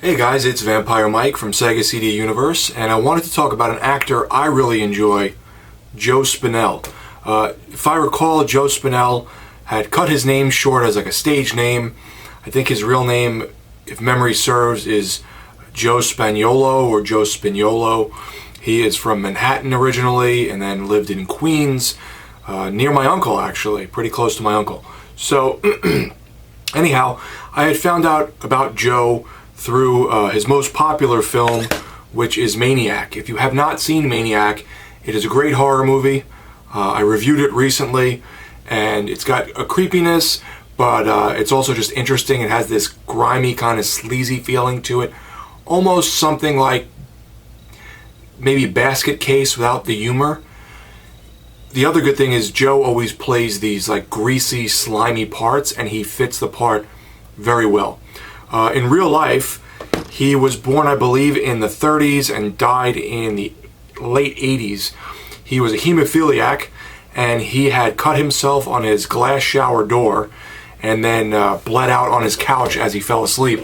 Hey guys, it's Vampire Mike from Sega CD Universe, and I wanted to talk about an actor I really enjoy, Joe Spinell. If I recall, Joe Spinell had cut his name short as like a stage name. I think his real name, if memory serves, is Joe Spaniolo or Joe Spinolo. He is from Manhattan originally and then lived in Queens, near my uncle actually, pretty close to my uncle. So, anyhow, I had found out about Joe through his most popular film, which is Maniac. If you have not seen Maniac, it is a great horror movie. I reviewed it recently, and it's got a creepiness, but it's also just interesting. It has this grimy, kind of sleazy feeling to it. Almost something like maybe Basket Case without the humor. The other good thing is Joe always plays these like greasy, slimy parts, and he fits the part very well. In real life, he was born, I believe, in the 30s and died in the late 80s. He was a hemophiliac, and he had cut himself on his glass shower door and then bled out on his couch as he fell asleep.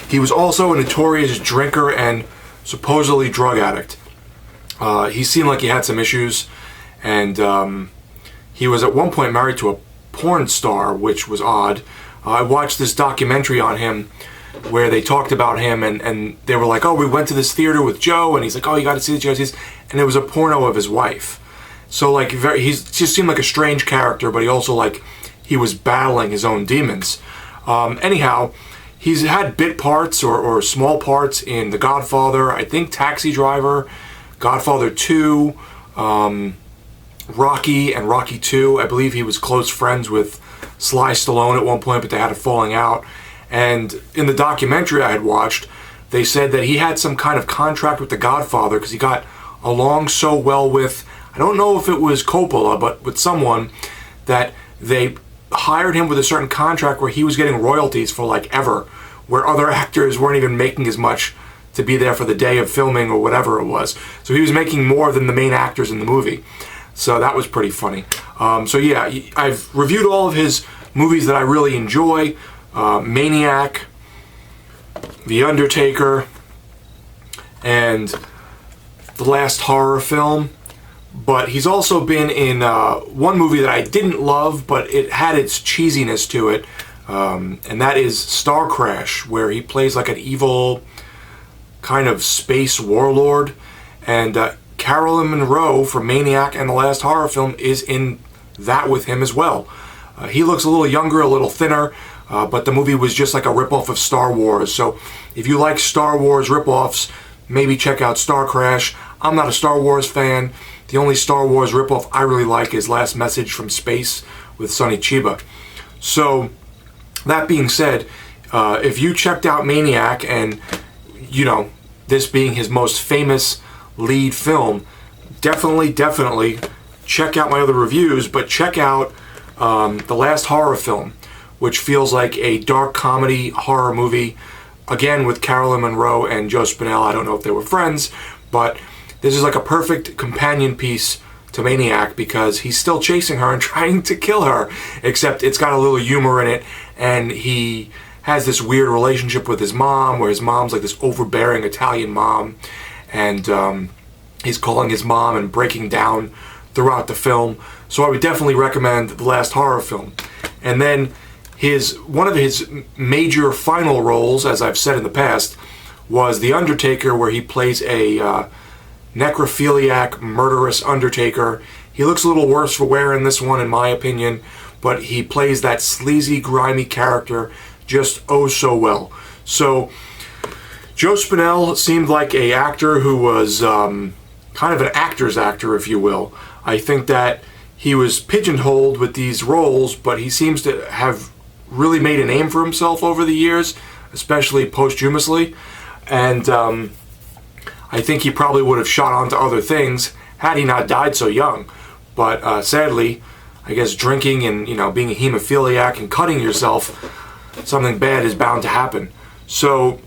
He was also a notorious drinker and supposedly drug addict. He seemed like he had some issues, and he was at one point married to a porn star, which was odd. I watched this documentary on him where they talked about him, and they were like, oh, we went to this theater with Joe, and he's like, oh, you got to see the Joe. And it was a porno of his wife. So like, he just seemed like a strange character, but he also like, he was battling his own demons. Anyhow, he's had bit parts or small parts in The Godfather, I think Taxi Driver, Godfather 2, Rocky, and Rocky 2. I believe he was close friends with Sly Stallone at one point, but they had a falling out. And in the documentary I had watched, they said that he had some kind of contract with The Godfather because he got along so well with, I don't know if it was Coppola, but with someone, that they hired him with a certain contract where he was getting royalties for like ever, where other actors weren't even making as much to be there for the day of filming or whatever it was. So he was making more than the main actors in the movie. So that was pretty funny. So yeah, I've reviewed all of his movies that I really enjoy. Maniac, The Undertaker, and The Last Horror Film. But he's also been in one movie that I didn't love, but it had its cheesiness to it. And that is Star Crash, where he plays like an evil kind of space warlord. And Carolyn Monroe from Maniac and The Last Horror Film is in that with him as well. He looks a little younger, a little thinner, but the movie was just like a ripoff of Star Wars. So if you like Star Wars ripoffs, maybe check out Star Crash. I'm not a Star Wars fan. The only Star Wars ripoff I really like is Last Message from Space with Sonny Chiba. So that being said, if you checked out Maniac and, you know, this being his most famous lead film, definitely check out my other reviews, but check out The Last Horror Film, which feels like a dark comedy horror movie, again with Carolyn Monroe and Joe Spinell. I don't know if they were friends, but this is like a perfect companion piece to Maniac because he's still chasing her and trying to kill her, except it's got a little humor in it, and he has this weird relationship with his mom, where his mom's like this overbearing Italian mom, and he's calling his mom and breaking down throughout the film. So I would definitely recommend The Last Horror Film. And then one of his major final roles, as I've said in the past, was The Undertaker, where he plays a necrophiliac, murderous Undertaker. He looks a little worse for wear in this one, in my opinion, but he plays that sleazy, grimy character just oh so well. So Joe Spinell seemed like an actor who was kind of an actor's actor, if you will. I think that he was pigeonholed with these roles, but he seems to have really made a name for himself over the years, especially posthumously. And I think he probably would have shot on to other things had he not died so young. But sadly, I guess drinking and, you know, being a hemophiliac and cutting yourself, something bad is bound to happen. So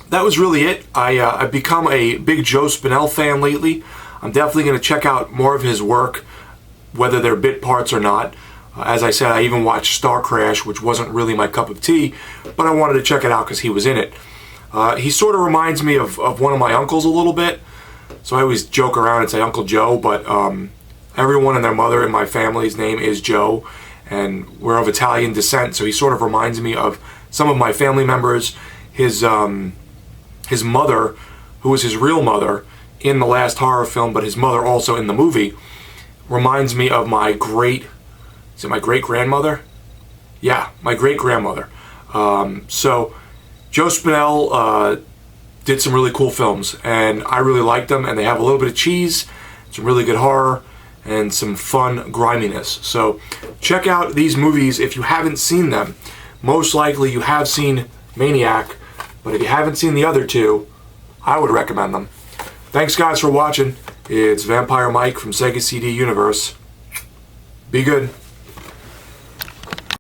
that was really it. I've become a big Joe Spinell fan lately. I'm definitely going to check out more of his work, whether they're bit parts or not. As I said, I even watched Star Crash, which wasn't really my cup of tea, but I wanted to check it out because he was in it. He sort of reminds me of one of my uncles a little bit. So I always joke around and say Uncle Joe, but everyone and their mother in my family's name is Joe, and we're of Italian descent, so he sort of reminds me of some of my family members. His mother, who was his real mother in the last horror film, but his mother also in the movie, reminds me of my great-grandmother? Yeah, my great-grandmother. So Joe Spinell did some really cool films, and I really liked them, and they have a little bit of cheese, some really good horror, and some fun griminess. So check out these movies if you haven't seen them. Most likely you have seen Maniac, but if you haven't seen the other two, I would recommend them. Thanks guys for watching. It's Vampire Mike from Sega CD Universe. Be good.